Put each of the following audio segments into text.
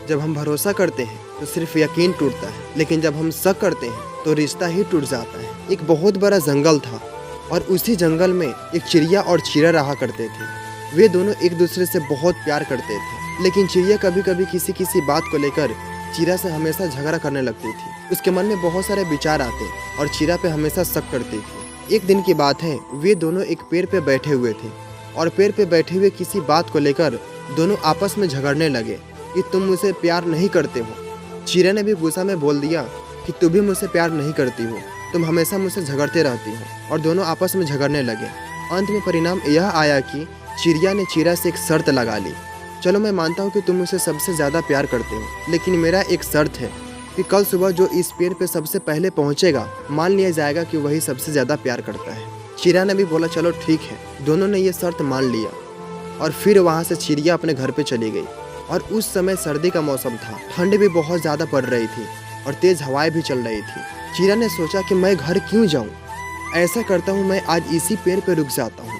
जब हम भरोसा करते हैं तो सिर्फ यकीन टूटता है, लेकिन जब हम शक करते हैं तो रिश्ता ही टूट जाता है। एक बहुत बड़ा जंगल था और उसी जंगल में एक चिड़िया और चीरा रहा करते थे। वे दोनों एक दूसरे से बहुत प्यार करते थे, लेकिन चिड़िया कभी कभी किसी बात को लेकर चीरा से हमेशा झगड़ा करने लगती थी। उसके मन में बहुत सारे विचार आते और चीरा पे हमेशा शक करती थी। एक दिन की बात है, वे दोनों एक पेड़ पे बैठे हुए थे और पेड़ पे बैठे हुए किसी बात को लेकर दोनों आपस में झगड़ने लगे कि तुम मुझसे प्यार नहीं करते हो। चीरा ने भी गुस्सा में बोल दिया कि तू भी मुझसे प्यार नहीं करती हो, तुम हमेशा मुझसे झगड़ते रहती हो, और दोनों आपस में झगड़ने लगे। अंत में परिणाम यह आया कि चिड़िया ने चीरा से एक शर्त लगा ली। चलो मैं मानता हूँ कि तुम मुझसे सबसे ज़्यादा प्यार करते हो, लेकिन मेरा एक शर्त है कि कल सुबह जो इस पेड़ पे सबसे पहले पहुँचेगा मान लिया जाएगा कि वही सबसे ज़्यादा प्यार करता है। चीरा ने भी बोला चलो ठीक है। दोनों ने ये शर्त मान लिया और फिर वहाँ से चिड़िया अपने घर पे चली गई। और उस समय सर्दी का मौसम था, ठंड भी बहुत ज़्यादा पड़ रही थी और तेज़ हवाएं भी चल रही थी। चीरा ने सोचा कि मैं घर क्यों जाऊँ, ऐसा करता हूँ मैं आज इसी पेड़ पे रुक जाता हूँ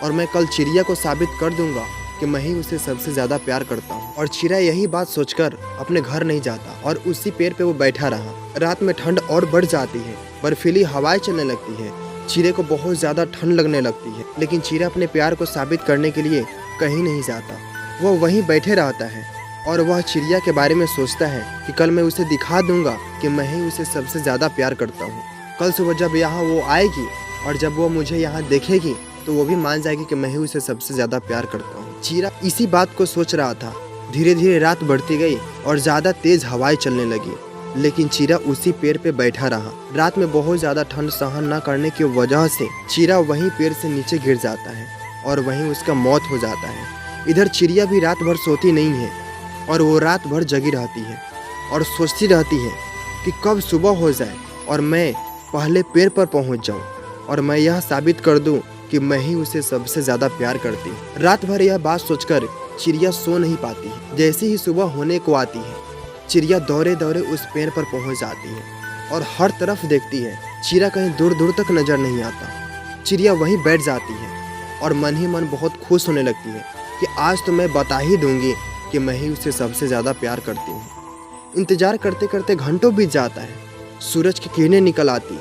और मैं कल चिड़िया को साबित कर दूंगा कि मैं ही उसे सबसे ज़्यादा प्यार करता हूँ। और चीरा यही बात सोचकर अपने घर नहीं जाता और उसी पेड़ पे वो बैठा रहा। रात में ठंड और बढ़ जाती है, बर्फीली हवाएं चलने लगती है। चीरे को बहुत ज़्यादा ठंड लगने लगती है, लेकिन चीरा अपने प्यार को साबित करने के लिए कहीं नहीं जाता। वो वहीं बैठे रहता है और वह चिड़िया के बारे में सोचता है कि कल मैं उसे दिखा दूंगा कि मैं ही उसे सबसे ज़्यादा प्यार करता हूँ। कल सुबह जब यहाँ वो आएगी और जब वो मुझे यहाँ देखेगी तो वो भी मान जाएगी कि मैं ही उसे सबसे ज़्यादा प्यार करता हूँ। चीरा इसी बात को सोच रहा था। धीरे धीरे रात बढ़ती गई और ज़्यादा तेज़ हवाएं चलने लगी, लेकिन चीरा उसी पेड़ पे बैठा रहा। रात में बहुत ज़्यादा ठंड सहन न करने की वजह से चीरा वहीं पेड़ से नीचे गिर जाता है और वहीं उसका मौत हो जाता है। इधर चिड़िया भी रात भर सोती नहीं है और वो रात भर जगी रहती है और सोचती रहती है कि कब सुबह हो जाए और मैं पहले पेड़ पर पहुंच जाऊं और मैं यह साबित कर दूं कि मैं ही उसे सबसे ज़्यादा प्यार करती हूँ। रात भर यह बात सोचकर चिड़िया सो नहीं पाती है। जैसे ही सुबह होने को आती है, चिड़िया दौड़े दौड़े उस पेड़ पर पहुंच जाती है और हर तरफ देखती है। चिड़िया कहीं दूर दूर तक नजर नहीं आता। चिड़िया वहीं बैठ जाती है और मन ही मन बहुत खुश होने लगती है कि आज तो मैं बता ही दूंगी कि मैं ही उसे सबसे ज़्यादा प्यार करती हूँ। इंतजार करते करते घंटों बीत जाता है। सूरज की किरणें निकल आती,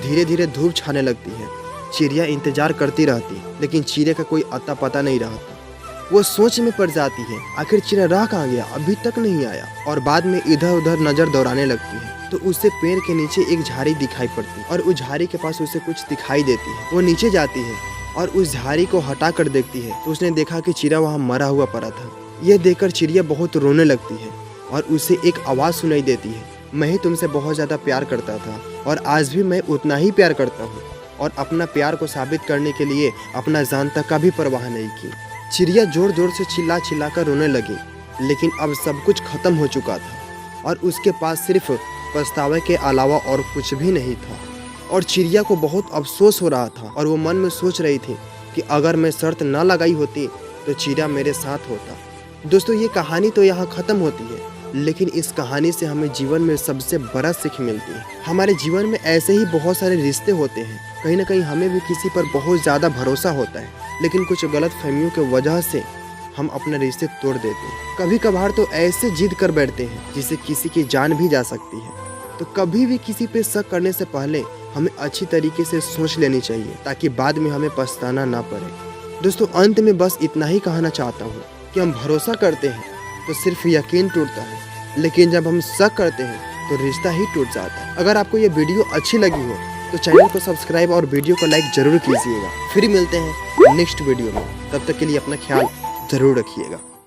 धीरे धीरे धूप छाने लगती है। चिड़िया इंतजार करती रहती, लेकिन चिड़िया का कोई अता पता नहीं रहता। वो सोच में पड़ जाती है आखिर चिड़िया रह कहाँ गया, अभी तक नहीं आया। और बाद में इधर उधर नजर दौड़ाने लगती है तो उसे पेड़ के नीचे एक झाड़ी दिखाई पड़ती है और उस झाड़ी के पास उसे कुछ दिखाई देती है। वो नीचे जाती है और उस झाड़ी को हटा कर देखती है तो उसने देखा कि चिड़िया वहाँ मरा हुआ पड़ा था। यह देखकर चिड़िया बहुत रोने लगती है और उसे एक आवाज़ सुनाई देती है, मैं ही तुमसे बहुत ज़्यादा प्यार करता था और आज भी मैं उतना ही प्यार करता हूँ और अपना प्यार को साबित करने के लिए अपना जान तक का भी परवाह नहीं की। चिड़िया जोर जोर से चिल्ला चिल्ला कर रोने लगी, लेकिन अब सब कुछ खत्म हो चुका था और उसके पास सिर्फ पछतावे के अलावा और कुछ भी नहीं था। और चिड़िया को बहुत अफसोस हो रहा था और वो मन में सोच रही थी कि अगर मैं शर्त ना लगाई होती तो चिड़िया मेरे साथ होता। दोस्तों, ये कहानी तो यहाँ ख़त्म होती है, लेकिन इस कहानी से हमें जीवन में सबसे बड़ा सीख मिलती है। हमारे जीवन में ऐसे ही बहुत सारे रिश्ते होते हैं। कहीं ना कहीं हमें भी किसी पर बहुत ज़्यादा भरोसा होता है, लेकिन कुछ गलत फहमियों की वजह से हम अपने रिश्ते तोड़ देते हैं। कभी कभार तो ऐसे जिद कर बैठते हैं जिससे किसी की जान भी जा सकती है। तो कभी भी किसी पे शक करने से पहले हमें अच्छी तरीके से सोच लेनी चाहिए ताकि बाद में हमें पछताना ना पड़े। दोस्तों, अंत में बस इतना ही कहना चाहता हूँ कि हम भरोसा करते हैं तो सिर्फ यकीन टूटता है, लेकिन जब हम शक करते हैं तो रिश्ता ही टूट जाता है। अगर आपको ये वीडियो अच्छी लगी हो तो चैनल को सब्सक्राइब और वीडियो को लाइक जरूर कीजिएगा। फिर मिलते हैं नेक्स्ट वीडियो में, तब तक के लिए अपना ख्याल जरूर रखिएगा।